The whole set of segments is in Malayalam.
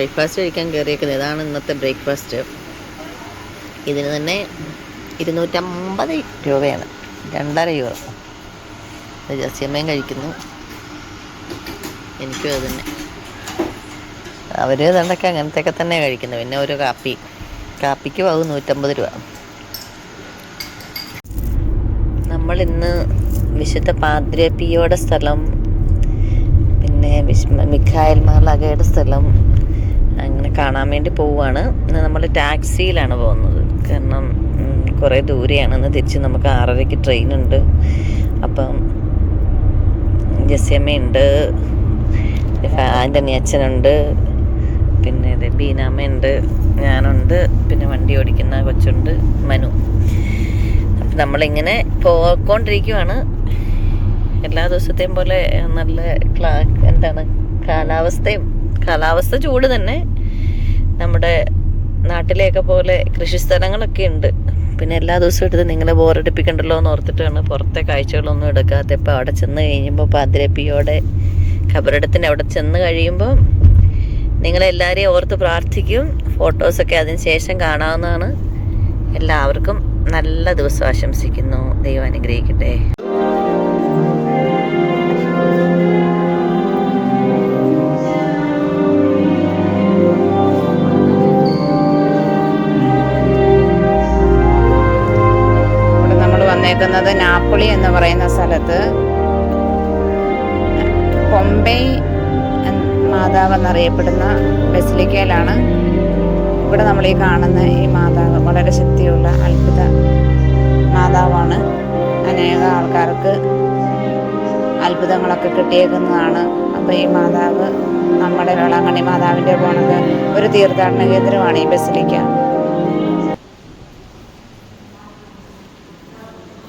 ബ്രേക്ക്ഫാസ്റ്റ് കഴിക്കാൻ കയറിയേക്കുന്നത്. ഇതാണ് ഇന്നത്തെ ബ്രേക്ക്ഫാസ്റ്റ്. ഇതിന് തന്നെ 250 രൂപയാണ്, 2.5 യൂറോ. ജസ്യമ്മയും കഴിക്കുന്നു, എനിക്കും അത് തന്നെ. അവർ ഇതൊക്കെ അങ്ങനത്തെയൊക്കെ തന്നെ കഴിക്കുന്നത്. പിന്നെ ഒരു കാപ്പിക്ക് ആവും 150 രൂപ. നമ്മളിന്ന് വിശുദ്ധ പാദ്രി പിയോയുടെ സ്ഥലം, പിന്നെ മിഖായേൽ മാർലാഖയുടെ സ്ഥലം അങ്ങനെ കാണാൻ വേണ്ടി പോവുകയാണ്. ഇന്ന് നമ്മൾ ടാക്സിയിലാണ് പോകുന്നത്, കാരണം കുറേ ദൂരെയാണ്. ഇന്ന് തിരിച്ച് നമുക്ക് 6:30 ട്രെയിനുണ്ട്. അപ്പം ജസ്യമ്മയുണ്ട്, ആൻ്റണി അച്ഛനുണ്ട്, പിന്നെ ബീനാമ്മയുണ്ട്, ഞാനുണ്ട്, പിന്നെ വണ്ടി ഓടിക്കുന്ന കൊച്ചുണ്ട്, മനു. അപ്പം നമ്മളിങ്ങനെ പോയിക്കൊണ്ടിരിക്കുവാണ്. എല്ലാ ദിവസത്തെയും പോലെ നല്ല കാലാവസ്ഥ ചൂട് തന്നെ. നമ്മുടെ നാട്ടിലെയൊക്കെ പോലെ കൃഷിസ്ഥലങ്ങളൊക്കെ ഉണ്ട്. പിന്നെ എല്ലാ ദിവസവും എടുത്ത് നിങ്ങളെ ബോറടിപ്പിക്കണ്ടല്ലോ എന്ന് ഓർത്തിട്ടാണ് പുറത്തെ കാഴ്ചകളൊന്നും എടുക്കാത്ത. ഇപ്പോൾ അവിടെ ചെന്ന് കഴിയുമ്പോൾ പാദ്രി പിയോയുടെ ഖബറിടത്തിന് അവിടെ ചെന്ന് കഴിയുമ്പോൾ നിങ്ങളെല്ലാവരെയും ഓർത്ത് പ്രാർത്ഥിക്കും. ഫോട്ടോസൊക്കെ അതിന് ശേഷം കാണാവുന്നതാണ്. എല്ലാവർക്കും നല്ല ദിവസം ആശംസിക്കുന്നു. ദൈവം അനുഗ്രഹിക്കട്ടെ. വന്നേക്കുന്നത് നാപ്പൊളി എന്ന് പറയുന്ന സ്ഥലത്ത് പൊമ്പൈ മാതാവ് എന്നറിയപ്പെടുന്ന ബസിലിക്കയിലാണ്. ഇവിടെ നമ്മൾ ഈ കാണുന്ന ഈ മാതാവ് വളരെ ശക്തിയുള്ള അത്ഭുത മാതാവാണ്. അനേക ആൾക്കാർക്ക് അത്ഭുതങ്ങളൊക്കെ കിട്ടിയേക്കുന്നതാണ്. അപ്പോൾ ഈ മാതാവ് നമ്മുടെ വേളാങ്കണ്ണി മാതാവിൻ്റെ പോണത് ഒരു തീർത്ഥാടന കേന്ദ്രമാണ് ഈ ബസിലിക്ക.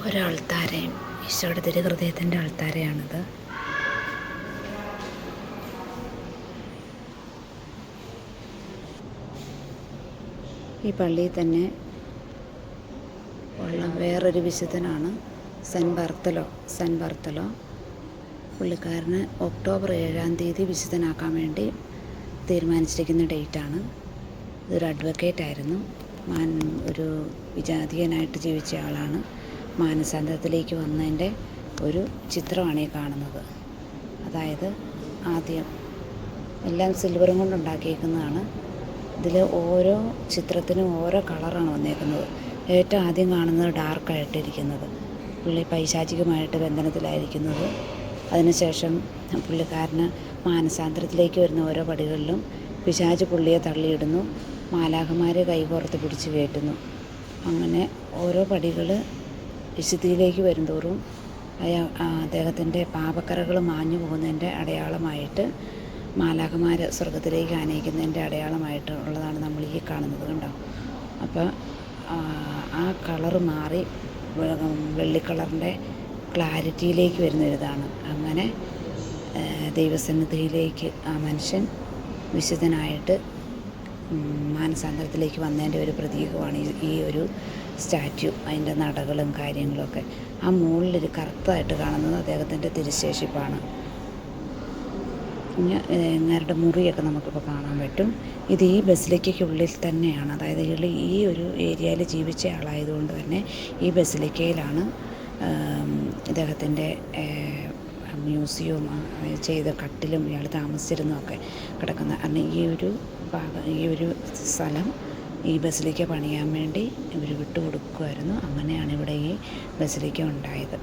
ഒരു അൾത്താരയും, ഈശോയുടെ തിരുഹൃദയത്തിൻ്റെ അൾത്താരയാണിത്. ഈ പള്ളിയിൽ തന്നെ ഉള്ള വേറൊരു വിശുദ്ധനാണ് സെൻ ബർത്തലോ. പുള്ളിക്കാരന് ഒക്ടോബർ 7-ാം തീയതി വിശുദ്ധനാക്കാൻ വേണ്ടി തീരുമാനിച്ചിരിക്കുന്ന ഡേറ്റാണ്. ഇതൊരു അഡ്വക്കേറ്റായിരുന്നു, ഒരു വിജാതീയനായിട്ട് ജീവിച്ച ആളാണ്. മാനസാന്തരത്തിലേക്ക് വന്നതിൻ്റെ ഒരു ചിത്രമാണ് ഈ കാണുന്നത്. അതായത് ആദ്യം എല്ലാം സിൽവറും കൊണ്ടുണ്ടാക്കിയേക്കുന്നതാണ്. ഇതിൽ ഓരോ ചിത്രത്തിനും ഓരോ കളറാണ് വന്നേക്കുന്നത്. ഏറ്റവും ആദ്യം കാണുന്നത് ഡാർക്കായിട്ടിരിക്കുന്നത്, പുള്ളി പൈശാചികമായിട്ട് ബന്ധനത്തിലായിരിക്കുന്നത്. അതിനുശേഷം പുള്ളിക്കാരന് മാനസാന്തരത്തിലേക്ക് വരുന്ന ഓരോ പടികളിലും പിശാച് പുള്ളിയെ തള്ളിയിടുന്നു, മാലാഖമാരെ കൈകോർത്ത് പിടിച്ച് കയറ്റുന്നു. അങ്ങനെ ഓരോ പടികൾ വിശുദ്ധിയിലേക്ക് വരുന്തോറും അദ്ദേഹത്തിൻ്റെ പാപക്കറകൾ മാഞ്ഞു പോകുന്നതിൻ്റെ അടയാളമായിട്ട് മാലാഖമാർ സ്വർഗത്തിലേക്ക് ആനയിക്കുന്നതിൻ്റെ അടയാളമായിട്ട് ഉള്ളതാണ് നമ്മൾ ഈ കാണുന്നത്. കണ്ടോ? അപ്പോൾ ആ കളറ് മാറി വെള്ളിക്കളറിൻ്റെ ക്ലാരിറ്റിയിലേക്ക് വരുന്നൊരിതാണ്. അങ്ങനെ ദൈവസന്നിധിയിലേക്ക് ആ മനുഷ്യൻ വിശുദ്ധനായിട്ട് മാനസാന്തരത്തിലേക്ക് വന്നതിൻ്റെ ഒരു പ്രതീകമാണ് ഈ ഒരു സ്റ്റാറ്റ്യൂ. അതിൻ്റെ നടകളും കാര്യങ്ങളൊക്കെ. ആ മുകളിലൊരു കറുത്തായിട്ട് കാണുന്നത് അദ്ദേഹത്തിൻ്റെ തിരുശേഷിപ്പാണ്. ഇങ്ങേരുടെ മുറിയൊക്കെ നമുക്കിപ്പോൾ കാണാൻ പറ്റും. ഇത് ഈ ബസിലിക്കയ്ക്കുള്ളിൽ തന്നെയാണ്. അതായത് ഈ ഒരു ഏരിയയിൽ ജീവിച്ച ആളായതുകൊണ്ട് തന്നെ ഈ ബസിലിക്കയിലാണ് ഇദ്ദേഹത്തിൻ്റെ മ്യൂസിയവും ചെയ്ത കട്ടിലും ഇയാൾ താമസിച്ചിരുന്നതൊക്കെ കിടക്കുന്നത്. കാരണം ഈ ഒരു സ്ഥലം ഈ ബസിലിക്ക പണിയാൻ വേണ്ടി ഇവർ വിട്ടുകൊടുക്കുമായിരുന്നു. അങ്ങനെയാണ് ഇവിടെ ഈ ബസിലിക്ക ഉണ്ടായത്.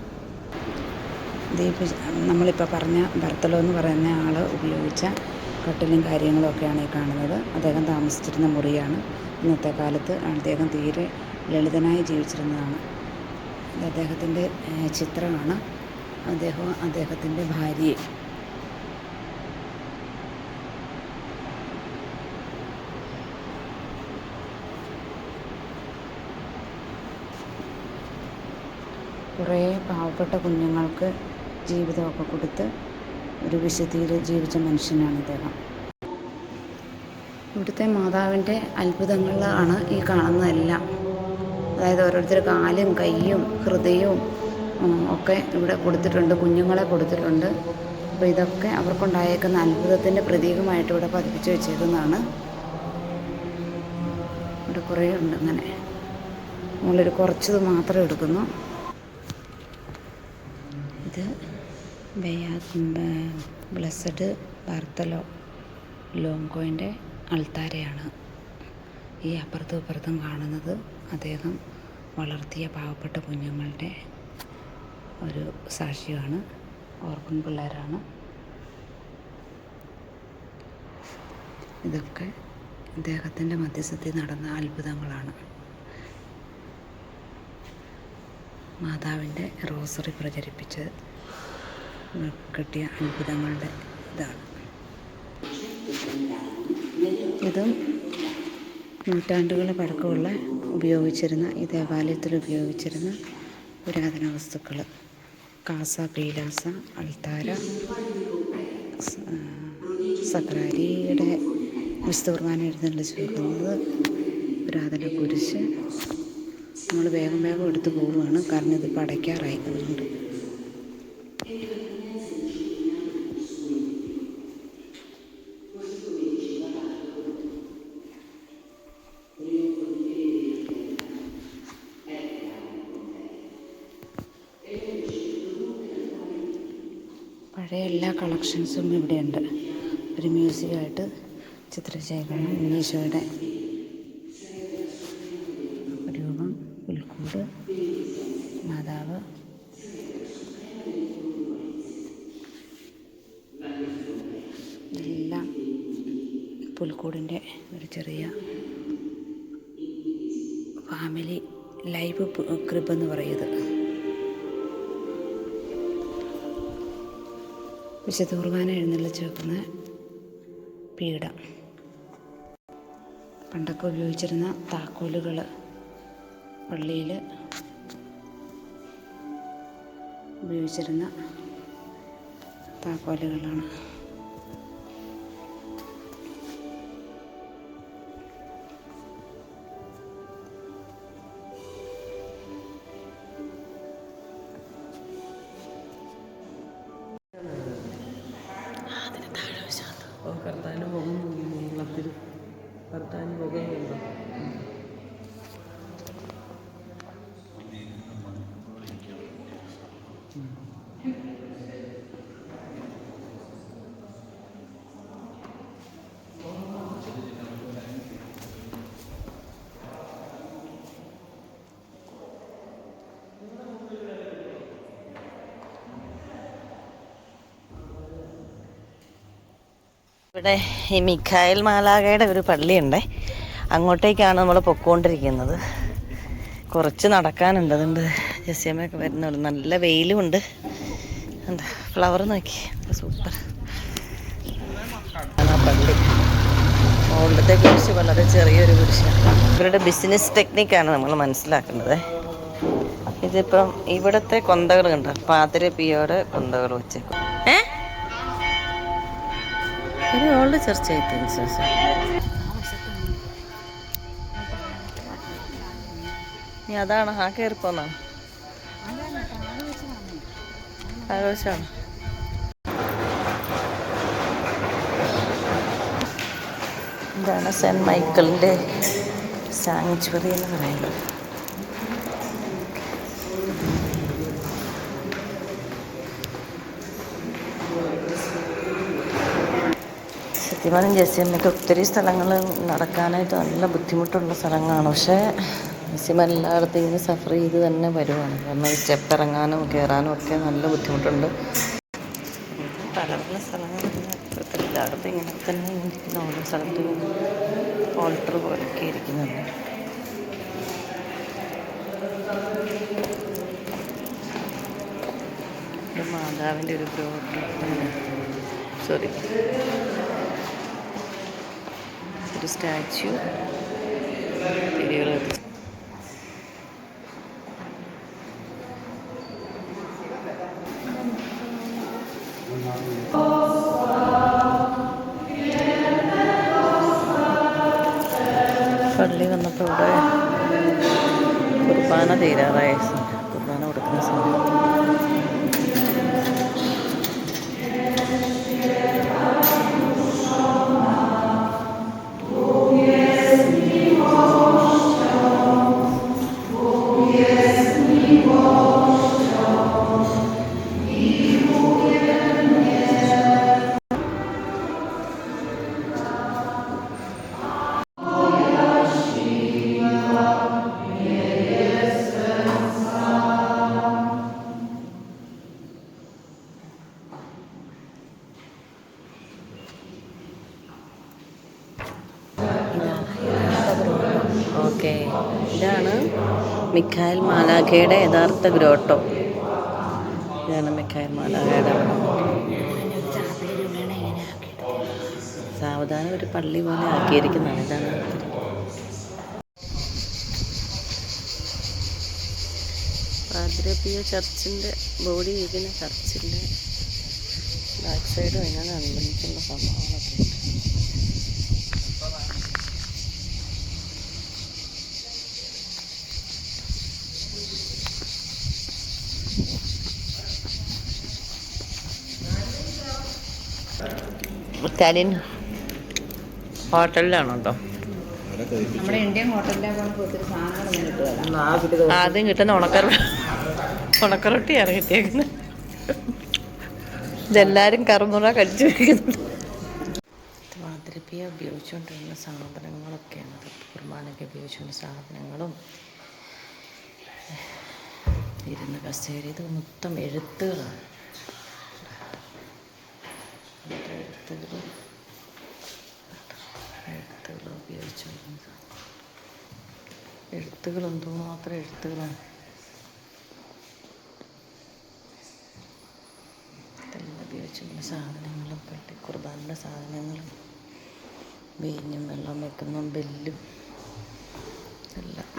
നമ്മളിപ്പോൾ പറഞ്ഞ ബർത്തലോ എന്ന് പറയുന്ന ആൾ ഉപയോഗിച്ച കട്ടിലും കാര്യങ്ങളൊക്കെയാണ് ഈ കാണുന്നത്. അദ്ദേഹം താമസിച്ചിരുന്ന മുറിയാണ്. ഇന്നത്തെ കാലത്ത് അദ്ദേഹം തീരെ ലളിതനായി ജീവിച്ചിരുന്നതാണ്. ഇത് അദ്ദേഹത്തിൻ്റെ ചിത്രമാണ്. അദ്ദേഹത്തിൻ്റെ ഭാര്യയെ കുറേ പാവപ്പെട്ട കുഞ്ഞുങ്ങൾക്ക് ജീവിതമൊക്കെ കൊടുത്ത് ഒരു വിശുദ്ധിയിൽ ജീവിച്ച മനുഷ്യനാണ് ഇദ്ദേഹം. ഇവിടുത്തെ മാതാവിൻ്റെ അത്ഭുതങ്ങളാണ് ഈ കാണുന്നതെല്ലാം. അതായത് ഓരോരുത്തർ കാലും കൈയും ഹൃദയവും ഒക്കെ ഇവിടെ കൊടുത്തിട്ടുണ്ട്, കുഞ്ഞുങ്ങളെ കൊടുത്തിട്ടുണ്ട്. അപ്പോൾ ഇതൊക്കെ അവർക്കുണ്ടായേക്കുന്ന അത്ഭുതത്തിൻ്റെ പ്രതീകമായിട്ട് ഇവിടെ പതിപ്പിച്ച് വെച്ചേക്കുന്നതാണ്. ഇവിടെ കുറേ ഉണ്ട് അങ്ങനെ. നമ്മളൊരു കുറച്ചത് മാത്രം എടുക്കുന്നു. ഇത് ബ്ലെസ്സഡ് ബാർത്തലോ ലോങ്കോയുടെ അൾത്താരയാണ്. ഈ അപ്പുറത്തും ഇപ്പുറത്തും കാണുന്നത് അദ്ദേഹം വളർത്തിയ പാവപ്പെട്ട കുഞ്ഞുങ്ങളുടെ ഒരു സാക്ഷ്യമാണ്. ഓർഫൻ പിള്ളേരാണ്. ഇതൊക്കെ അദ്ദേഹത്തിൻ്റെ മധ്യസ്ഥത്തിൽ നടന്ന അത്ഭുതങ്ങളാണ്. മാതാവിൻ്റെ റോസറി പ്രചരിപ്പിച്ച് കിട്ടിയ അത്ഭുതങ്ങളുടെ ഇതാണ്. ഇതും നൂറ്റാണ്ടുകൾ പഴക്കമുള്ള ഈ ദേവാലയത്തിൽ ഉപയോഗിച്ചിരുന്ന പുരാതന വസ്തുക്കൾ. കാസ പീലാസ, അൾത്താര, സക്രാരിയുടെ വിശുദ്ധ കുർബാന എഴുന്നള്ളിച്ച് വെക്കുന്നത്, പുരാതന കുരിശ്. നമ്മൾ വേഗം വേഗം എടുത്ത് പോവുകയാണ്, കാരണം ഇതിപ്പോൾ അടയ്ക്കാറായി. അതുകൊണ്ട് പഴയ എല്ലാ കളക്ഷൻസും ഇവിടെയുണ്ട്. ഒരു മ്യൂസിയമായിട്ട് ചിത്രശേഖരണം, ഉണ്ണീശോയുടെ രൂപം, പുൽക്കൂട്, മാതാവ്, എല്ലാം പുൽക്കൂടിൻ്റെ ഒരു ചെറിയ ഫാമിലി ലൈവ് ക്രിബ് എന്ന് പറയുന്നത്. വിശുദ്ധ കുർബാന എഴുന്നള്ളിച്ച് വെക്കുന്ന പീഠം. പണ്ടൊക്കെ ഉപയോഗിച്ചിരുന്ന താക്കോലുകൾ, പള്ളിയിൽ ഉപയോഗിച്ചിരുന്ന താക്കോലുകളാണ്. കർത്താവിൻ്റെ മുഖം നീളത്തിൽ കർത്താവിൻ്റെ മുഖം കണ്ടോ? ഇവിടെ ഈ മിഖായേൽ മാലാഖയുടെ ഒരു പള്ളിയുണ്ട്. അങ്ങോട്ടേക്കാണ് നമ്മൾ പൊക്കോണ്ടിരിക്കുന്നത്. കുറച്ച് നടക്കാനുണ്ട്. അതുകൊണ്ട് ജെസ്സിയമ്മയൊക്കെ വരുന്നുള്ളൂ. നല്ല വെയിലും ഉണ്ട്. എന്താ ഫ്ലവർ നോക്കി, സൂപ്പർ. ആ പള്ളി മുകളിലത്തെ കുരിശ് വളരെ ചെറിയൊരു കുരിശാണ്. ഇവരുടെ ബിസിനസ് ടെക്നിക്കാണ് നമ്മൾ മനസ്സിലാക്കുന്നത്. ഇതിപ്പം ഇവിടുത്തെ കൊന്തകൾ കണ്ടോ, പാതിര പിയോടെ കൊന്തകൾ വെച്ചേക്കും. ഒരു old church I think so. നീ അതാണ് ആ കയറിപ്പോന്നാണ്, ആഘോഷമാണ്. ഇതാണ് സെൻറ്റ് മൈക്കിളിൻ്റെ സാങ്ച്വറി എന്ന് പറയുന്നത്. സത്യമാനും ജെസ്സിയമ്മയ്ക്ക് ഒത്തിരി സ്ഥലങ്ങൾ നടക്കാനായിട്ട് നല്ല ബുദ്ധിമുട്ടുള്ള സ്ഥലങ്ങളാണ്. പക്ഷേ ജെസ്സിയമ്മ എല്ലായിടത്തും ഇങ്ങനെ സഫർ ചെയ്ത് തന്നെ വരുവാണ്. കാരണം ഈ സ്റ്റെപ്പ് ഇറങ്ങാനും കയറാനും ഒക്കെ നല്ല ബുദ്ധിമുട്ടുണ്ട്. പല പല സ്ഥലങ്ങളിൽ എല്ലായിടത്തും ഇങ്ങനെ തന്നെ ഇരിക്കുന്ന, ഓരോ സ്ഥലത്തും ഓൾട്ടർ പോലൊക്കെ ഇരിക്കുന്നുണ്ട്. മാതാവിൻ്റെ ഒരു ഒരു സ്റ്റാച്യു തിരികൾ. പള്ളി വന്നപ്പോൾ ഇവിടെ കുർബാന തീരാറായ കുർബാന കൊടുക്കുന്ന സമയം. മിഖായിൽ മാലാഖയുടെ യഥാർത്ഥ ഗ്രോട്ടോ. ഇതാണ് മിഖായിൽ മാലാഖയുടെ അവിടെ. സാവധാനം ഒരു പള്ളി പോലെ ആക്കിയിരിക്കുന്നതാണ്. ഇതാണ് പാദ്രപ്പിയ ചർച്ചിൻ്റെ ബോഡി ഇരിക്കുന്ന ചർച്ചിൻ്റെ ബാക്ക് സൈഡ് അങ്ങനെ അനുബന്ധിച്ചുള്ള സംഭവങ്ങളൊക്കെ ഉണ്ട്. ഇറ്റാലിയൻ ഹോട്ടലിലാണോ കേട്ടോ? നമ്മുടെ ഇന്ത്യൻ ഹോട്ടലിലെ ഒത്തിരി സാധനങ്ങളൊന്നും കിട്ടുകയില്ല. ആദ്യം കിട്ടുന്ന ഉണക്കറൊട്ടിയാണ് കിട്ടിയേക്കുന്നത്. ഇതെല്ലാവരും കറുമുറ കഴിച്ചു വയ്ക്കുന്നുണ്ട്. മാതൃപ്രിയ ഉപയോഗിച്ചുകൊണ്ടിരുന്ന സാധനങ്ങളൊക്കെയാണ്. കുർബാനയ്ക്ക് ഉപയോഗിച്ചുകൊണ്ട സാധനങ്ങളും ഇരുന്ന് കസേര. ഇത് മൊത്തം എഴുത്തുകളാണ്. എഴുത്തുകൾ ഉപയോഗിച്ചുകൊണ്ടിരുന്നത്. എഴുത്തുകൾ എന്തുമാത്രം എഴുത്തുകളാണ്. ഇതെല്ലാം ഉപയോഗിച്ചുള്ള സാധനങ്ങളും പെട്ടി കുർബാനയുടെ സാധനങ്ങളും വീഞ്ഞും വെള്ളം വെക്കുന്ന ബെല്ലും എല്ലാം.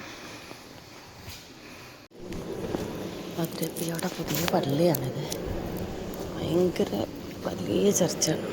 ഭദ്രപ്പിയുടെ പുതിയ പള്ളിയാണിത്. ഭയങ്കര വലിയ ചർച്ചാണ്.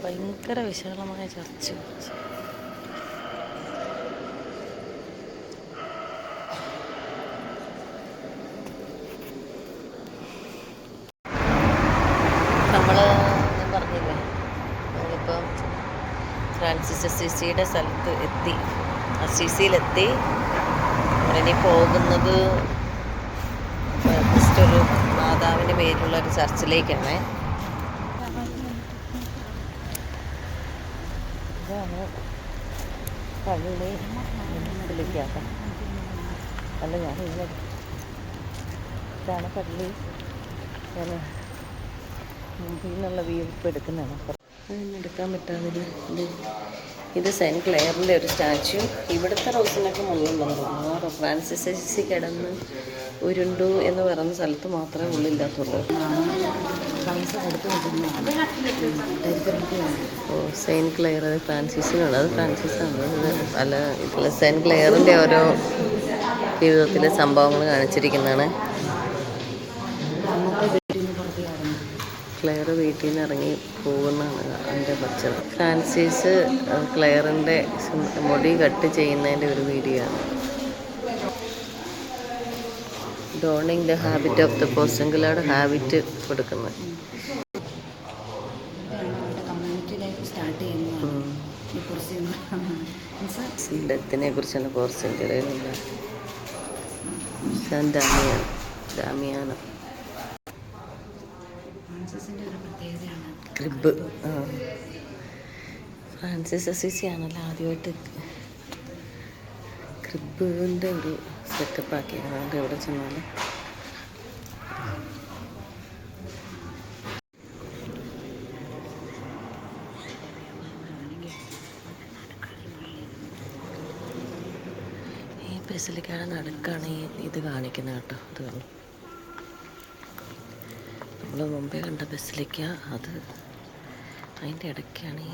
ഭയങ്കര വിശാലമായ ചർച്ച്. ഞാൻ പറഞ്ഞില്ലേ, നമ്മളിപ്പം ഫ്രാൻസിസ് അസീസിയുടെ സ്ഥലത്ത് എത്തി, അസീസിയിലെത്തി. നമ്മളിനി പോകുന്നത് ജസ്റ്റ് ഒരു മാതാവിൻ്റെ പേരുള്ള ഒരു ചർച്ചിലേക്കാണ്. ഇതാണ് പള്ളി വിളിക്കാത്ത അല്ല, ഞാൻ ഇതാണ് പള്ളി. ഞാൻ മുമ്പിൽ നിന്നുള്ള വ്യൂ ഇപ്പോൾ എടുക്കുന്നതാണ്. അതൊന്നും എടുക്കാൻ പറ്റാതില്ല. ഇത് സെൻറ്റ് ക്ലെയറിൻ്റെ ഒരു സ്റ്റാച്യു. ഇവിടുത്തെ റോസിനൊക്കെ മുള്ളുണ്ടെന്ന് തോന്നുന്നു. ഫ്രാൻസിസ് അസീസി കിടന്ന് ഉരുണ്ടു എന്ന് പറയുന്ന സ്ഥലത്ത് മാത്രമേ ഉള്ളില്ലാത്തുള്ളൂ. ഓ, സെയിൻറ്റ് ക്ലെയർ ഫ്രാൻസിസിനുണ്ട്. അത് ഫ്രാൻസിസാണ്. അല്ല, ഇതിൽ സെൻറ്റ് ക്ലെയറിൻ്റെ ഓരോ ജീവിതത്തിലെ സംഭവങ്ങൾ കാണിച്ചിരിക്കുന്നതാണ്. ക്ലെയർ വീട്ടിൽ നിന്ന് ഇറങ്ങി പോകുന്നതാണ് അതിൻ്റെ പച്ചത്. ഫ്രാൻസിസ് ക്ലെയറിൻ്റെ മുടി കട്ട് ചെയ്യുന്നതിൻ്റെ ഒരു വീഡിയോ ആണ്. Donning the habit of the പോസ്റ്റെങ്കിലാണ് ഹാബിറ്റ് കൊടുക്കുന്നത്. കമ്മ്യൂണിറ്റി ലൈഫ് സ്റ്റാർട്ട് ചെയ്യുന്നതാണ് ഈ കുറിച്ച് സിംഹത്തിനെ കുറിച്ചാണ് പോസ്റ്റെങ്കിലുള്ള ഡാമിയാനം ഫ്രാൻസിസിൻ്റെ ഒരു പ്രത്യേകതയാണ് ക്രിബ്. ഫ്രാൻസിസ് അസീസി ആണല്ലോ ആദ്യമായിട്ട് ക്രിബിൻ്റെ ഒരു സെറ്റപ്പ് ആക്കിയത്. അതുകൊണ്ട് എവിടെ ചെന്നാലും ഈ ബസിലിക്കയുടെ നടുക്കാണ് ഇത് കാണിക്കുന്നത് കേട്ടോ. ഇത് കാണും, നമ്മൾ മുമ്പേ കണ്ട ബസിലിക്ക, അത് അതിൻ്റെ ഇടയ്ക്കാണ് ഈ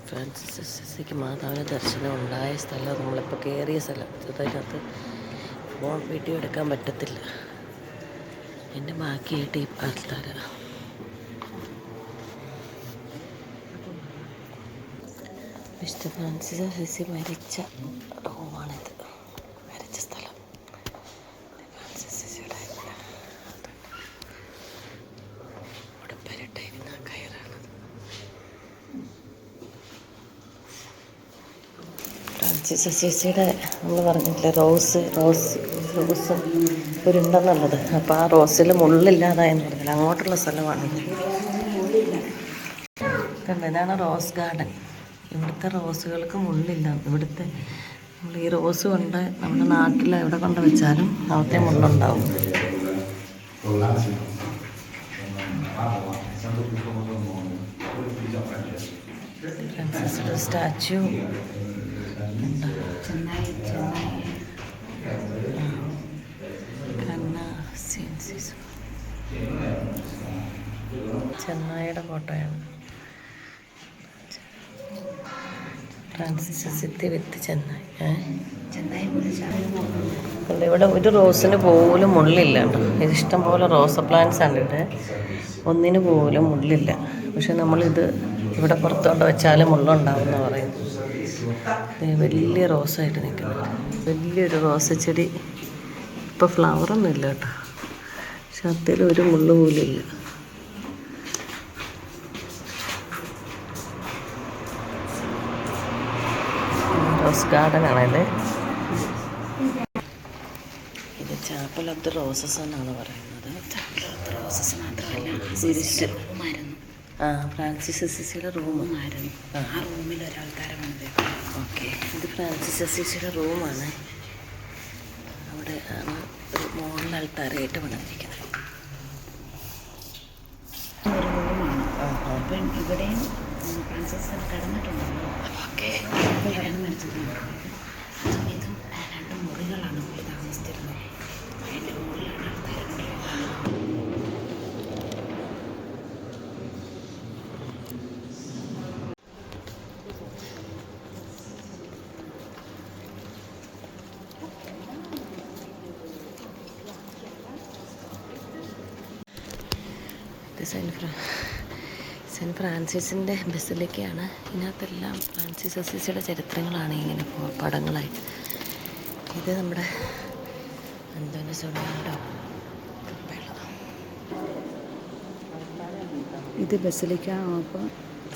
ഫ്രാൻസിസ് അസീസിക്ക് മാതാവിന് ദർശനം ഉണ്ടായ സ്ഥലം. നമ്മളിപ്പോൾ കയറിയ സ്ഥലം അതിനകത്ത് ഫോൺ വീഡിയോ എടുക്കാൻ പറ്റത്തില്ല. എൻ്റെ ബാക്കിയായിട്ട് ഈ ആൾക്കാര വിശുദ്ധ ഫ്രാൻസിസ് അസീസി മരിച്ച റൂമാണിത്, മരിച്ച സ്ഥലം. ഫ്രാൻസിസ് അസീസിയുടെ ഉടമ്പരട്ടായിരുന്ന കയറാണത്. ഫ്രാൻസിസ് അസീസിയുടെ നമ്മൾ പറഞ്ഞിട്ടില്ലേ റോസ് ഒരുണ്ടെന്നുള്ളത്. അപ്പോൾ ആ റോസിൽ മുള്ളില്ലാതായെന്ന് പറഞ്ഞില്ല, അങ്ങോട്ടുള്ള സ്ഥലമാണിത്. കണ്ടോ, ഇതാണ് റോസ് ഗാർഡൻ. ഇവിടുത്തെ റോസുകൾക്ക് മുള്ളില്ല. ഇവിടുത്തെ നമ്മൾ ഈ റോസ് കൊണ്ട് നമ്മുടെ നാട്ടിൽ എവിടെ കൊണ്ട് വെച്ചാലും അവിടുത്തെ മുള്ളുണ്ടാവും. ഫ്രാൻസിസിന്റെ സ്റ്റാച്യു ചെന്നായിയുടെ ഫോട്ടോയാണ്. ഫ്രാൻസിസ് അസീസി വിത്ത് ചെന്നായി. ഇവിടെ ഒരു റോസിന് പോലും മുള്ളില്ല കേട്ടോ. ഇതിഷ്ടം പോലെ റോസ പ്ലാന്റ്സ് ആണ് ഇവിടെ, ഒന്നിന് പോലും മുള്ളില്ല. പക്ഷെ നമ്മളിത് ഇവിടെ പുറത്തോട്ട് വെച്ചാൽ മുള്ളുണ്ടാവുമെന്ന് പറയുന്നു. വലിയ റോസായിട്ട് നിൽക്കുന്നത്, വലിയൊരു റോസ ചെടി. ഇപ്പോൾ ഫ്ലവറൊന്നും ഇല്ല കേട്ടോ, പക്ഷെ അതിൽ ഒരു മുള്ളു പോലും ഇല്ല. റോസ് ഗാർഡൻ ആണത്. ഇത് ചാപ്പൽ ഓഫ് ദ റോസസ് എന്നാണ് പറയുന്നത്. ചാപ്പൽ ഓഫ് ദ റോസസ് മാത്രമല്ല, കുരിശ് ഫ്രാൻസിസ് അസീസിയുടെ റൂമായിരുന്നു. ആ റൂമിൽ ഒരാൾക്കാരാണ്. ഓക്കെ, ഇത് ഫ്രാൻസിസ് അസീസിയുടെ റൂമാണ്. അവിടെ ആണ് ഒരു മോളിൽ ആൾക്കാരായിട്ട് പണിതിരിക്കുന്നത്. ഒരു റൂമാണ്. അപ്പം ഇവിടെയും ഫ്രാൻസിസ് കിടന്നിട്ടുണ്ടല്ലോ. ഓക്കെ, കിടന്ന് മരിച്ചിട്ടുണ്ട്. ഇതും രണ്ട് മുറികളാണ് പുള്ളി താമസിച്ചിരുന്നത്. അതിൻ്റെ മുകളിലാണ് ആൾക്കാരുണ്ട്. സെൻറ്റ് ഫ്രാൻസിസിൻ്റെ ബസിലിക്കയാണ്. ഇതിനകത്തെല്ലാം ഫ്രാൻസിസ് അസീസിയുടെ ചരിത്രങ്ങളാണ് ഇങ്ങനെ പടങ്ങളായിട്ട്. ഇത് നമ്മുടെ അന്തോണിയോടെ ഇത് basilica of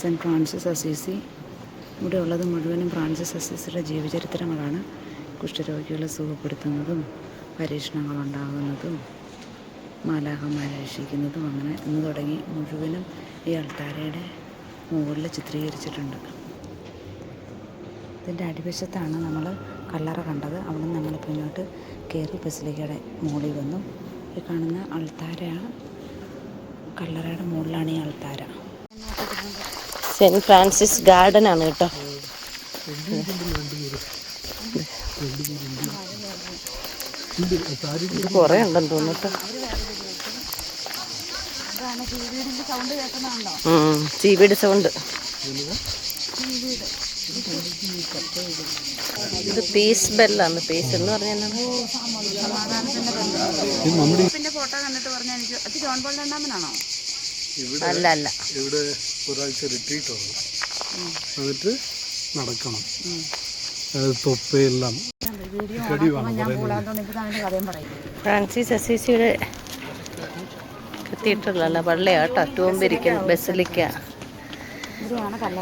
saint Francis Assisi. ഇവിടെ ഉള്ളത് മുഴുവനും ഫ്രാൻസിസ് അസീസിയുടെ ജീവചരിത്രങ്ങളാണ്. കുഷ്ഠരോഗികളെ സുഖപ്പെടുത്തുന്നതും പരീക്ഷണങ്ങളുണ്ടാകുന്നതും മാലാഖമാരെ രക്ഷിക്കുന്നതും അങ്ങനെ എന്ന് തുടങ്ങി മുഴുവനും ഈ അൾത്താരയുടെ മുകളിൽ ചിത്രീകരിച്ചിട്ടുണ്ട്. ഇതിൻ്റെ അടിവശത്താണ് നമ്മൾ കല്ലറ കണ്ടത്. അവിടെ നിന്ന് നമ്മൾ പിന്നോട്ട് കയറി ബസിലിക്കയുടെ മുകളിൽ വന്നു. ഈ കാണുന്ന അൾത്താര കല്ലറയുടെ മുകളിലാണ് ഈ അൾത്താര. സെൻറ്റ് ഫ്രാൻസിസ് ഗാർഡൻ ആണ് കേട്ടോ. ഇത് കുറേ ഉണ്ടെന്ന് തോന്നുന്നു. ചീവീട് സൗണ്ട്. ഇത് പീസ് ബെല്ലാണ്. പീസ് എന്ന് പറഞ്ഞാൽ അല്ല അല്ല, ഇവിടെ ഒരാഴ്ച റിട്രീറ്റ് വന്നു. എന്നിട്ട് നടക്കണം. തൊപ്പയെല്ലാം കടി വേണം പറയുന്നത്. ഫ്രാൻസിസ് അസീസിയുടെ കത്തീഡ്രലല്ല, പള്ളിയാട്ടോ, ടൂംബിരിക്കൽ ബസിലിക്ക.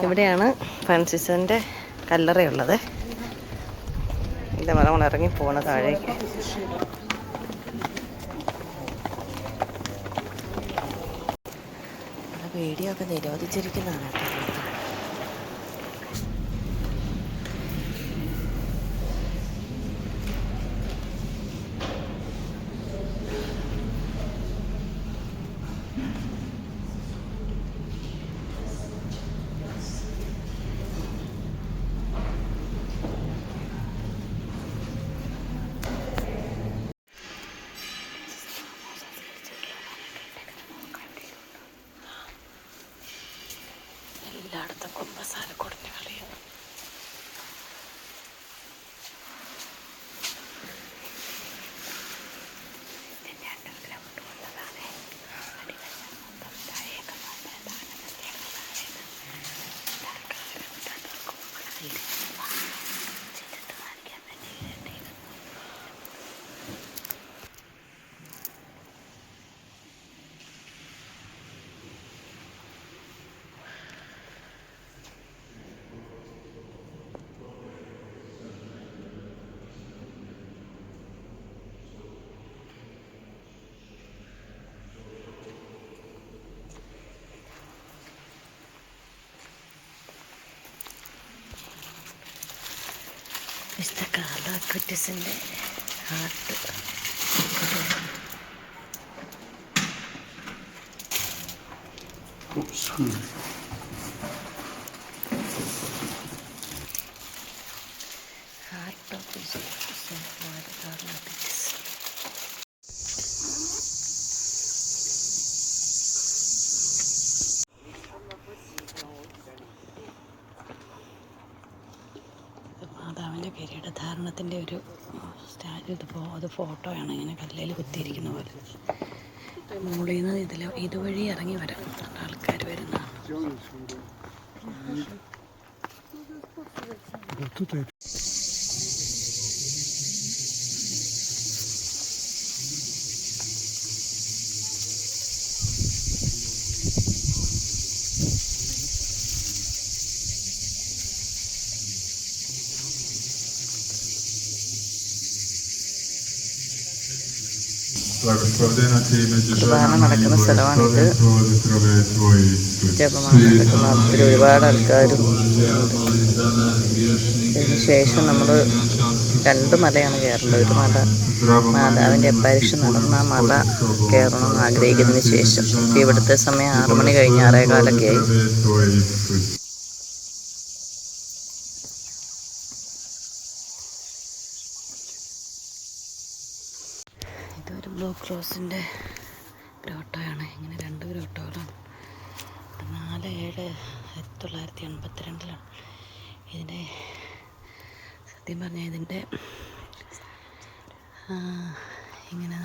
ഇവിടെയാണ് ഫ്രാൻസിസിൻ്റെ കല്ലറയുള്ളത്. ഇത് നമ്മൾ ഇറങ്ങി പോകണ താഴേക്ക്. വീഡിയോ ഒക്കെ നിരോധിച്ചിരിക്കുന്നതാണ് കേട്ടോ. എല്ലായിടത്തും കുമ്പസാര കൊടുഞ്ഞ കളിയാണ്. വിശുദ്ധ കാർലോ അക്വിറ്റസിൻ്റെ heart. Heart of Carlo Acutis. മാതാവിൻ്റെ കിരീടധാരണത്തിൻ്റെ ഒരു സ്റ്റാച്ചു. അത് ഫോട്ടോയാണ്, ഇങ്ങനെ കല്ലിൽ കുത്തിയിരിക്കുന്ന പോലെ. മുകളിൽ നിന്ന് ഇതുവഴി ഇറങ്ങി വരാം, ആൾക്കാർ വരുന്നതാണ്. കുർബാന നടക്കുന്ന സ്ഥലമാണിത്. ജപമാല നടക്കുന്ന ഒത്തിരി ഒരുപാട് ആൾക്കാരും. ഇതിനുശേഷം നമ്മൾ 2 മലയാണ് കയറേണ്ടത്. ഒരു മല മാതാവിൻ്റെ അപ്പാരിഷൻ നടന്ന മല കയറണമെന്ന് ആഗ്രഹിക്കുന്നതിന് ശേഷം. ഇപ്പോൾ ഇവിടുത്തെ സമയം 6 മണി കഴിഞ്ഞ് 6:15 ആയി. ഇതൊരു ബ്ലൂ ക്രോസിൻ്റെ ഗ്രോട്ടോയാണ്. ഇങ്ങനെ 2 ഗ്രോട്ടോകളാണ്. 4/7/1982 ഇതിൻ്റെ സത്യം പറഞ്ഞാൽ ഇതിൻ്റെ ഇങ്ങനെ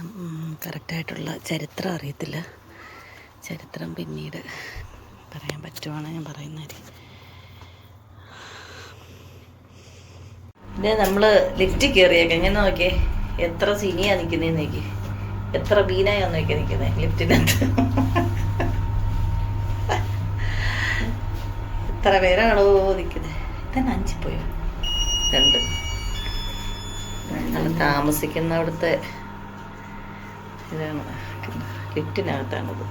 കറക്റ്റായിട്ടുള്ള ചരിത്രം അറിയത്തില്ല. ചരിത്രം പിന്നീട് പറയാൻ പറ്റുവാണ് ഞാൻ പറയുന്നതായിരിക്കും. പിന്നെ നമ്മൾ ലിഫ്റ്റിൽ കയറിയേക്കാം. എങ്ങനെ നോക്കിയേ, എത്ര സിനിയാ നിൽക്കുന്നതെന്ന് നോക്കി, എത്ര ബീനായാന്ന് നോക്കി നിൽക്കുന്നത് ലിഫ്റ്റിനകത്ത്. എത്ര പേരാണോ നിൽക്കുന്നത്. ഇതന്നെ 5 പോയോ, 2. നമ്മൾ താമസിക്കുന്ന അവിടുത്തെ ഇതാണ്, ലിഫ്റ്റിനകത്താണിത്.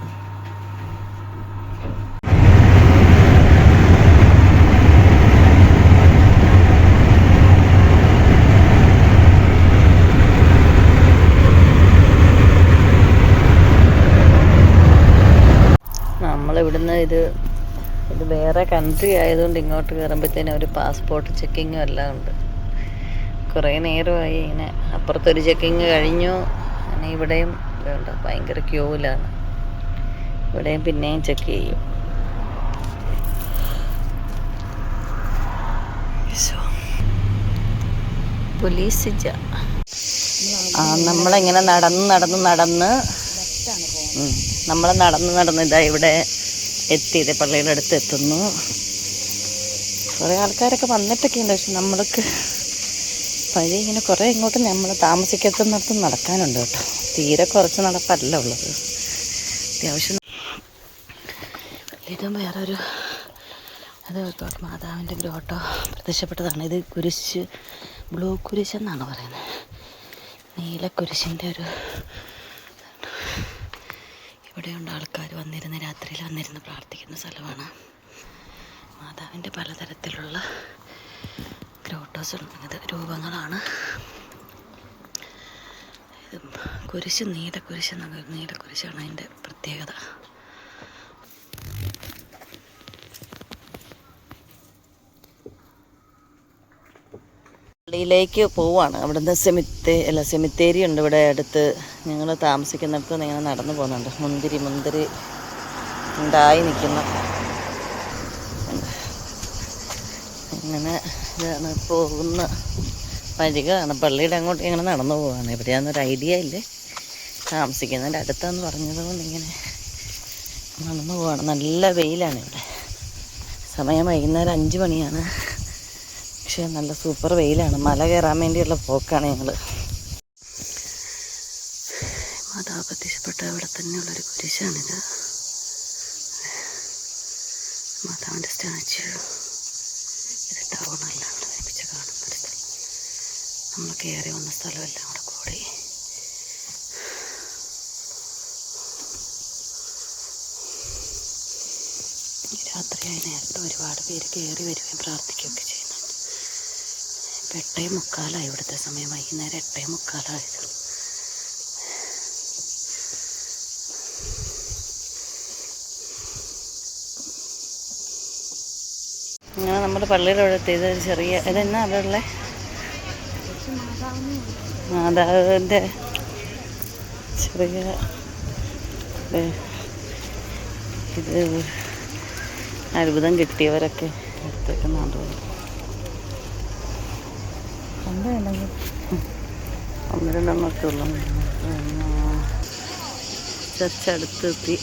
നമ്മളിവിടുന്ന് ഇത് വേറെ കൺട്രി ആയതുകൊണ്ട് ഇങ്ങോട്ട് കയറുമ്പോഴത്തേനും ഒരു പാസ്പോർട്ട് ചെക്കിങ്ങും എല്ലാം ഉണ്ട്. കുറേ നേരമായി ഇങ്ങനെ. അപ്പുറത്തൊരു ചെക്കിങ് കഴിഞ്ഞു. അങ്ങനെ ഇവിടെയും ഇതുണ്ട്, ഭയങ്കര ക്യൂവിലാണ്. ഇവിടെയും പിന്നെയും ചെക്ക് ചെയ്യും. പോലീസ് നമ്മളിങ്ങനെ നടന്ന് ഇതാ ഇവിടെ എത്തിയത്. പള്ളിയുടെ അടുത്ത് എത്തുന്നു. കുറേ ആൾക്കാരൊക്കെ വന്നിട്ടൊക്കെ ഉണ്ട്. പക്ഷെ നമ്മൾക്ക് വഴി ഇങ്ങനെ കുറേ ഇങ്ങോട്ട് നമ്മൾ താമസിക്കുന്നിടത്ത് നടക്കാനുണ്ട് കേട്ടോ. തീരെ കുറച്ച് നടപ്പല്ല ഉള്ളത്, അത്യാവശ്യം. ഇതും വേറൊരു അത് മാതാവിൻ്റെ ഗ്രോട്ടോ പ്രത്യക്ഷപ്പെട്ടതാണ്. ഇത് കുരിശ്, ബ്ലൂ കുരിശ് എന്നാണ് പറയുന്നത്. നീലക്കുരിശിൻ്റെ ഒരു ഇവിടെയുണ്ട്. ആൾക്കാർ വന്നിരുന്ന് രാത്രിയിൽ വന്നിരുന്ന് പ്രാർത്ഥിക്കുന്ന സ്ഥലമാണ്. മാതാവിൻ്റെ പലതരത്തിലുള്ള ഗ്രോട്ടോസ് ഇത് രൂപങ്ങളാണ്. ഇത് കുരിശ് നീലക്കുരിശ് എന്നൊക്കെ, നീലക്കുരിശാണ് അതിൻ്റെ പ്രത്യേകത. പള്ളിയിലേക്ക് പോവാണ്. അവിടുന്ന് സെമിത്തേരി ഉണ്ട് ഇവിടെ അടുത്ത്. ഞങ്ങൾ താമസിക്കുന്നിടത്ത് നിങ്ങൾ നടന്നു പോകുന്നുണ്ട്. മുന്തിരി ഉണ്ടായി നിൽക്കുന്ന ഇങ്ങനെ ഇതാണ് പോകുന്ന വഴികളാണ്. പള്ളിയുടെ അങ്ങോട്ട് ഇങ്ങനെ നടന്നു പോവാണ്. എവിടെയാണെന്നൊരു ഐഡിയ ഇല്ലേ. താമസിക്കുന്നതിൻ്റെ അടുത്താന്ന് പറഞ്ഞത് കൊണ്ട് ഇങ്ങനെ നടന്നു പോവാണ്. നല്ല വെയിലാണ് ഇവിടെ. സമയം വൈകുന്നേരം 5 മണിയാണ്. പക്ഷേ നല്ല സൂപ്പർ വെയിലാണ്. മല കയറാൻ വേണ്ടിയുള്ള പോക്കാണ് ഞങ്ങൾ. മാതാവ് പ്രത്യക്ഷപ്പെട്ട ഇവിടെ തന്നെയുള്ളൊരു കുരിശാണിത്. മാതാവിൻ്റെ സ്റ്റാച്ചു. ഇത് ടൗണല്ല, അവിടെ ഒരുമിച്ച് കാണുന്നൊരു സ്ഥലം. നമ്മൾ കയറി വന്ന സ്ഥലമെല്ലാം കൂടെ കൂടി. രാത്രിയായി നേരത്തെ ഒരുപാട് പേര് കയറി വരുകയും പ്രാർത്ഥിക്കുകയൊക്കെ ചെയ്യുന്നുണ്ട്. 8:45 ഇവിടുത്തെ സമയം. വൈകുന്നേരം 8:45. അങ്ങനെ നമ്മൾ പള്ളിയുടെ അവിടെ എത്തിയത് ചെറിയ ഇതെന്നാ അവിടെ ഉള്ളത്? മാതാവിൻ്റെ ചെറിയ ഇത് അത്ഭുതം കിട്ടിയവരൊക്കെ എടുത്തേക്കുന്നുണ്ട്. എന്താണെങ്കിൽ 1-2 ഉള്ളൂ. ചർച്ച അടുത്തെത്തി.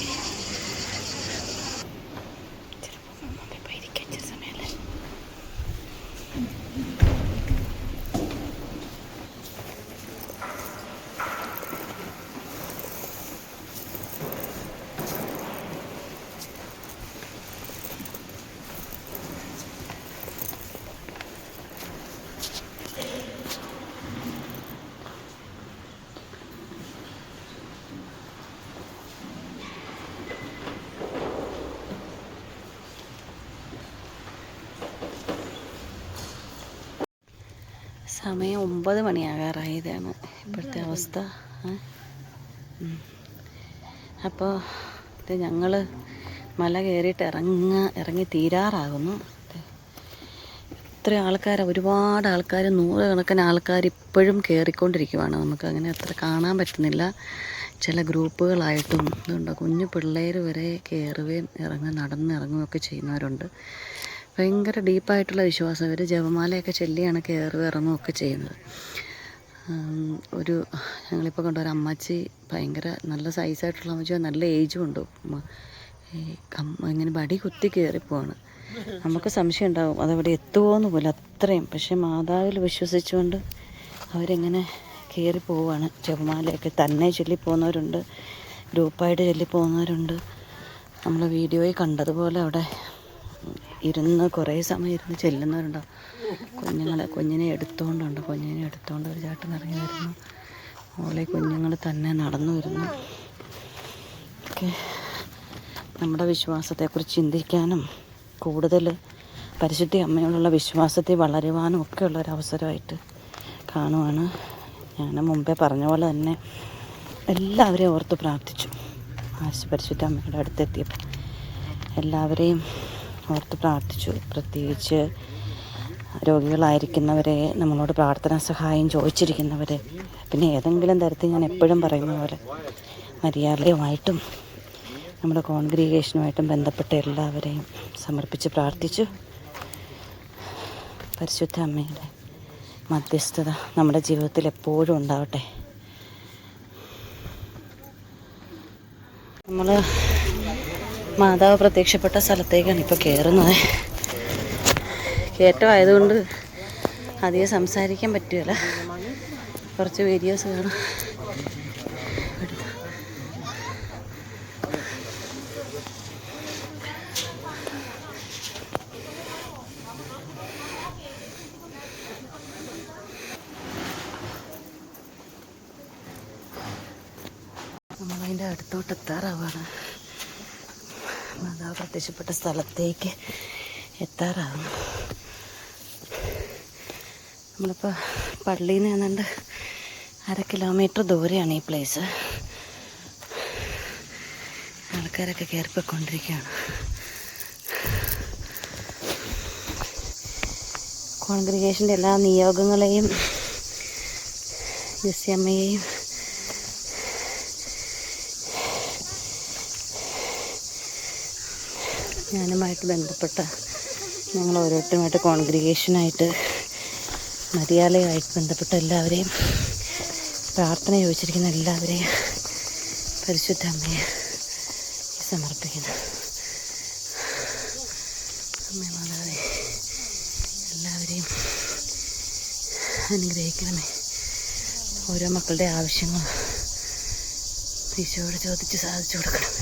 സമയം 9 മണിയാകാറായി. ഇതാണ് ഇപ്പോഴത്തെ അവസ്ഥ. അപ്പോൾ ഇത് ഞങ്ങൾ മല കയറിയിട്ട് ഇറങ്ങി തീരാറാകുന്നു. ഇത്ര ആൾക്കാർ, ഒരുപാട് ആൾക്കാർ, 100 കണക്കിന് ആൾക്കാർ ഇപ്പോഴും കയറിക്കൊണ്ടിരിക്കുവാണ്. നമുക്കങ്ങനെ അത്ര കാണാൻ പറ്റുന്നില്ല. ചില ഗ്രൂപ്പുകളായിട്ടും ഇതുണ്ട്. കുഞ്ഞു പിള്ളേർ വരെ കയറുകയും നടന്നിറങ്ങുകയൊക്കെ ചെയ്യുന്നവരുണ്ട്. ഭയങ്കര ഡീപ്പായിട്ടുള്ള വിശ്വാസം. ഇവർ ജപമാലയൊക്കെ ചൊല്ലിയാണ് കയറി ഇറങ്ങുകയൊക്കെ ചെയ്യുന്നത്. ഞങ്ങളിപ്പോൾ കണ്ട ഒരു അമ്മച്ചി, ഭയങ്കര നല്ല സൈസായിട്ടുള്ള അമ്മച്ചി, നല്ല ഏജും ഉണ്ട്. ഇങ്ങനെ വടി കുത്തി കയറിപ്പോവാണ്. നമുക്ക് സംശയം ഉണ്ടാവും അതവിടെ എത്തുമോയെന്ന് പോലും, അത്രയും. പക്ഷെ മാതാവിൽ വിശ്വസിച്ചുകൊണ്ട് അവരെങ്ങനെ കയറി പോവുകയാണ്. ജപമാലയൊക്കെ തന്നെ ചൊല്ലിപ്പോകുന്നവരുണ്ട്, ഗ്രൂപ്പായിട്ട് ചൊല്ലിപ്പോകുന്നവരുണ്ട്. നമ്മൾ വീഡിയോയിൽ കണ്ടതുപോലെ അവിടെ കുറേ സമയം ഇരുന്ന് ചെല്ലുന്നവരുണ്ടോ. കുഞ്ഞിനെ എടുത്തുകൊണ്ട് ഒരു ചേട്ടൻ ഇറങ്ങി വരുന്നു. മോളെ കുഞ്ഞുങ്ങൾ തന്നെ നടന്നു വരുന്നു. ഒക്കെ നമ്മുടെ വിശ്വാസത്തെക്കുറിച്ച് ചിന്തിക്കാനും കൂടുതൽ പരിശുദ്ധ അമ്മയോടുള്ള വിശ്വാസത്തിൽ വളരുവാനും ഒക്കെ ഉള്ളൊരവസരമായിട്ട് കാണുവാണ്. ഞാൻ മുമ്പേ പറഞ്ഞ പോലെ തന്നെ എല്ലാവരെയും ഓർത്ത് പ്രാർത്ഥിച്ചു. പരിശുദ്ധ അമ്മയുടെ അടുത്തെത്തിയപ്പോൾ എല്ലാവരെയും ഓർത്ത് പ്രാർത്ഥിച്ചു. പ്രത്യേകിച്ച് രോഗികളായിരിക്കുന്നവരെ, നമ്മളോട് പ്രാർത്ഥനാ സഹായം ചോദിച്ചിരിക്കുന്നവരെ, പിന്നെ ഏതെങ്കിലും തരത്തിൽ ഞാൻ എപ്പോഴും പറയുന്ന പോലെ മരിയാലയമായിട്ടും നമ്മുടെ കോൺഗ്രിഗേഷനുമായിട്ടും ബന്ധപ്പെട്ട എല്ലാവരെയും സമർപ്പിച്ച് പ്രാർത്ഥിച്ചു. പരിശുദ്ധ അമ്മയുടെ മധ്യസ്ഥത നമ്മുടെ ജീവിതത്തിൽ എപ്പോഴും ഉണ്ടാവട്ടെ. നമ്മൾ മാതാവ് പ്രത്യക്ഷപ്പെട്ട സ്ഥലത്തേക്കാണ് ഇപ്പോൾ കയറുന്നത്. കയറ്റമായതുകൊണ്ട് അധികം സംസാരിക്കാൻ പറ്റുകയില്ല. കുറച്ച് വീഡിയോസ് കാണാം. നമ്മളതിൻ്റെ അടുത്തോട്ട് എത്താറാവാണ്. മാതാവ് പ്രത്യക്ഷപ്പെട്ട സ്ഥലത്തേക്ക് എത്താറാവുന്നു. നമ്മളിപ്പോൾ പള്ളിയിൽ നിന്ന് ഏതാണ്ട് 1/2 കിലോമീറ്റർ ദൂരെയാണ് ഈ പ്ലേസ്. ആൾക്കാരൊക്കെ കയറിപ്പോയിക്കൊണ്ടിരിക്കുകയാണ്. കോൺഗ്രിഗേഷൻ്റെ എല്ലാ നിയോഗങ്ങളെയും ജെസ്സിയമ്മയെയും ഞാനുമായിട്ട് ബന്ധപ്പെട്ട ഞങ്ങൾ ഓരോരുത്തരുമായിട്ട് കോൺഗ്രിഗേഷനായിട്ട് മരിയാലയുമായിട്ട് ബന്ധപ്പെട്ട എല്ലാവരെയും പ്രാർത്ഥന ചോദിച്ചിരിക്കുന്ന എല്ലാവരെയും പരിശുദ്ധ അമ്മയെ സമർപ്പിക്കുന്നു. അമ്മ മാതാവേ, എല്ലാവരെയും അനുഗ്രഹിക്കണമേ. ഓരോ മക്കളുടെ ആവശ്യങ്ങൾ ഈശോയോട് ചോദിച്ച് സാധിച്ചു കൊടുക്കണം.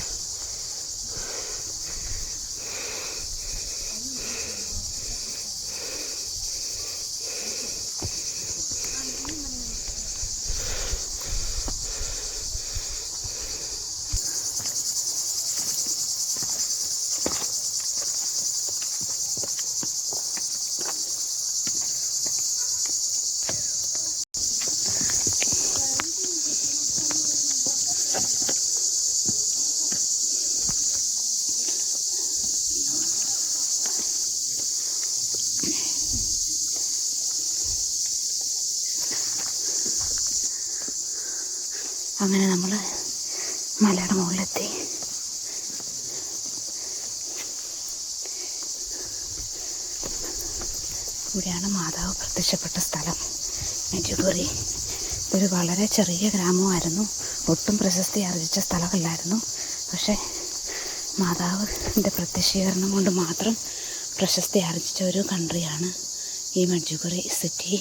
അങ്ങനെ നമ്മൾ മലയുടെ മുകളിലെത്തി. ഇവിടെയാണ് മാതാവ് പ്രത്യക്ഷപ്പെട്ട സ്ഥലം, മെഡ്ജുഗോറി. ഒരു വളരെ ചെറിയ ഗ്രാമമായിരുന്നു, ഒട്ടും പ്രശസ്തി ആർജിച്ച സ്ഥലമല്ലായിരുന്നു. പക്ഷേ മാതാവിൻ്റെ പ്രത്യക്ഷീകരണം കൊണ്ട് മാത്രം പ്രശസ്തി ആർജിച്ച ഒരു കൺട്രിയാണ് ഈ മെഡ്ജുഗോറി സിറ്റി.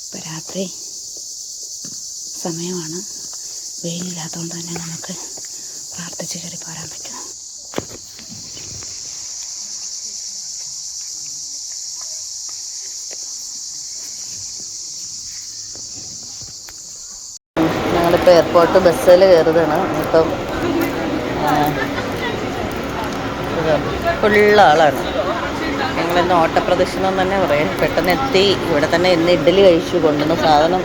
ഇപ്പോൾ രാത്രി സമയമാണ്, വെയിലില്ലാത്തതുകൊണ്ട് തന്നെ നമുക്ക് പ്രാർത്ഥിച്ച് കയറി പോരാൻ പറ്റും. ഞങ്ങളിപ്പോൾ എയർപോർട്ട് ബസ്സിൽ കയറുകയാണ്. ഇപ്പം ഫുള്ള ആളാണ്. ഞങ്ങളിന്ന് ഓട്ടപ്രദക്ഷിണം തന്നെ പറയാം. പെട്ടെന്ന് എത്തി. ഇവിടെ തന്നെ ഇന്ന് ഇഡ്ഡലി കഴിച്ചു കൊണ്ടുവന്ന സാധനം.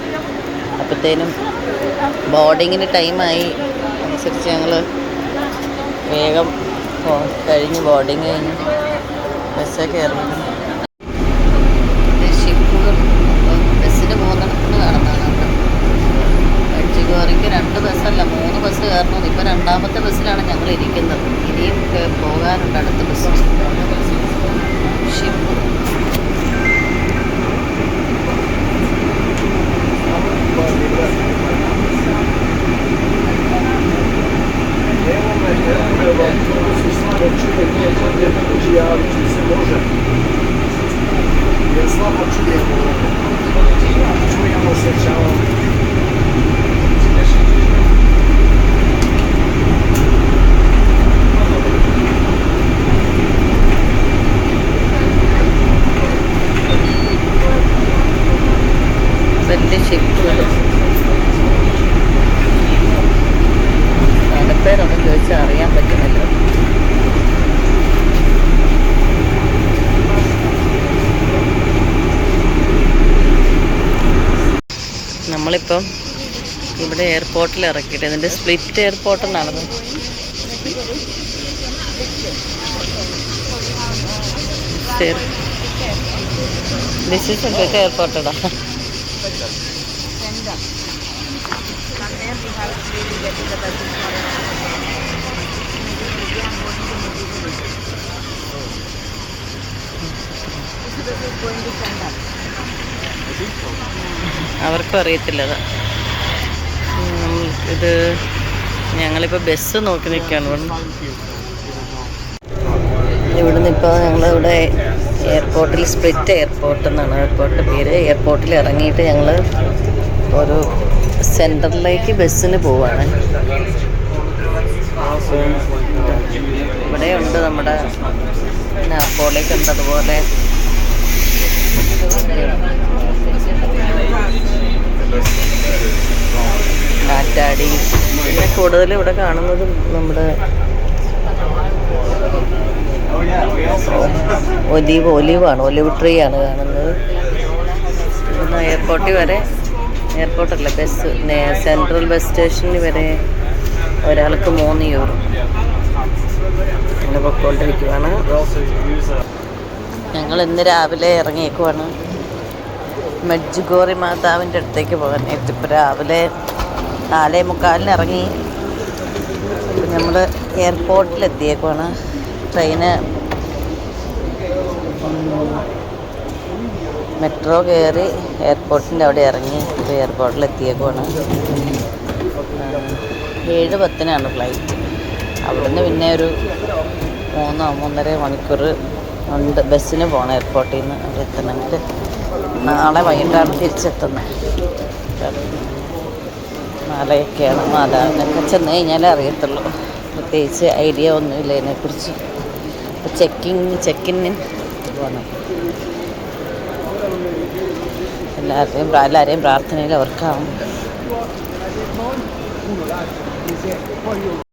അപ്പോഴത്തേനും ബോർഡിങ്ങിന് ടൈമായി. അനുസരിച്ച് ഞങ്ങൾ വേഗം കഴിഞ്ഞ് ബോർഡിങ് കഴിഞ്ഞ് ബസ്സൊക്കെ കയറുന്നു. ബസ്സിന് പോകുന്നിടത്തുനിന്ന് കാണുന്നതാണ്. മെഡ്ജുഗോറിക്ക് 2 ബസ്സല്ല 3 ബസ് കയറണം. ഇപ്പോൾ 2ാമത്തെ ബസ്സിലാണ് ഞങ്ങൾ ഇരിക്കുന്നത്. ഇനിയും പോകാനുണ്ട് അടുത്ത ബസ്. ഷിപ്പ് വലിയ ഷിപ്പുകൾ. സ്ഥലപ്പേരൊന്നും ചോദിച്ചാൽ അറിയാൻ പറ്റുന്നില്ല. നമ്മളിപ്പം ഇവിടെ എയർപോർട്ടിൽ ഇറക്കിയിട്ട് ഇതിൻ്റെ സ്പ്ലിറ്റ് എയർപോർട്ട് എന്നാണത്. ദിസ് ഈസ് സ്പ്ലിറ്റ് എയർപോർട്ടാ. അവർക്കും അറിയത്തില്ല. ഇത് ഞങ്ങളിപ്പോൾ ബസ് നോക്കി നിൽക്കുകയാണ്. ഇവിടുന്ന് ഇപ്പോൾ ഞങ്ങളിവിടെ എയർപോർട്ടിൽ സ്പ്ലിറ്റ് എയർപോർട്ട് എന്നാണ് എയർപോർട്ടിൻ്റെ പേര്. എയർപോർട്ടിൽ ഇറങ്ങിയിട്ട് ഞങ്ങൾ ഒരു സെൻറ്ററിലേക്ക് ബസ്സിന് പോവാണ്. ഇവിടെയുണ്ട് നമ്മുടെ നാപ്പോളിയൊക്കെ ഉണ്ട്, അതുപോലെ കാറ്റാടി. പിന്നെ കൂടുതൽ ഇവിടെ കാണുന്നത് നമ്മുടെ ഒലിവാണ്, ഒലിവ് ട്രീ ആണ് കാണുന്നത്. ഇവിടുന്ന് എയർപോർട്ടിൽ വരെ, എയർപോർട്ടല്ല ബസ്, സെൻട്രൽ ബസ് സ്റ്റേഷനിൽ വരെ ഒരാൾക്ക് 3 യൂറോ. അങ്ങനെ പൊയ്ക്കൊണ്ടിരിക്കുവാണ്. ഞങ്ങൾ ഇന്ന് രാവിലെ ഇറങ്ങിയേക്കുവാണ് മെഡ്ജുഗോറി മാതാവിൻ്റെ അടുത്തേക്ക് പോകാനായിട്ട്. ഇപ്പോൾ രാവിലെ 4:45 ഇറങ്ങി. ഇപ്പം നമ്മൾ എയർപോർട്ടിലെത്തിയേക്കുവാണ്. ട്രെയിന് മെട്രോ കയറി എയർപോർട്ടിൻ്റെ അവിടെ ഇറങ്ങി. ഇപ്പോൾ എയർപോർട്ടിലെത്തിയേക്കുവാണ്. 7:10 ഫ്ലൈറ്റ്. അവിടുന്ന് പിന്നെ ഒരു 3-3.5 മണിക്കൂർ ഉണ്ട് ബസ്സിന് പോകണം എയർപോർട്ടിൽ നിന്ന്. അവിടെ എത്തണമെങ്കിൽ നാളെ വൈകിട്ടാണ് തിരിച്ചെത്തുന്നത്. 4:00 മാതാവിനൊക്കെ ചെന്ന് കഴിഞ്ഞാലേ അറിയത്തുള്ളൂ. പ്രത്യേകിച്ച് ഐഡിയ ഒന്നുമില്ല ഇതിനെക്കുറിച്ച്. ചെക്കിന് പോകണം. എല്ലാവരെയും പ്രാർത്ഥനയിൽ അവർക്കാവും.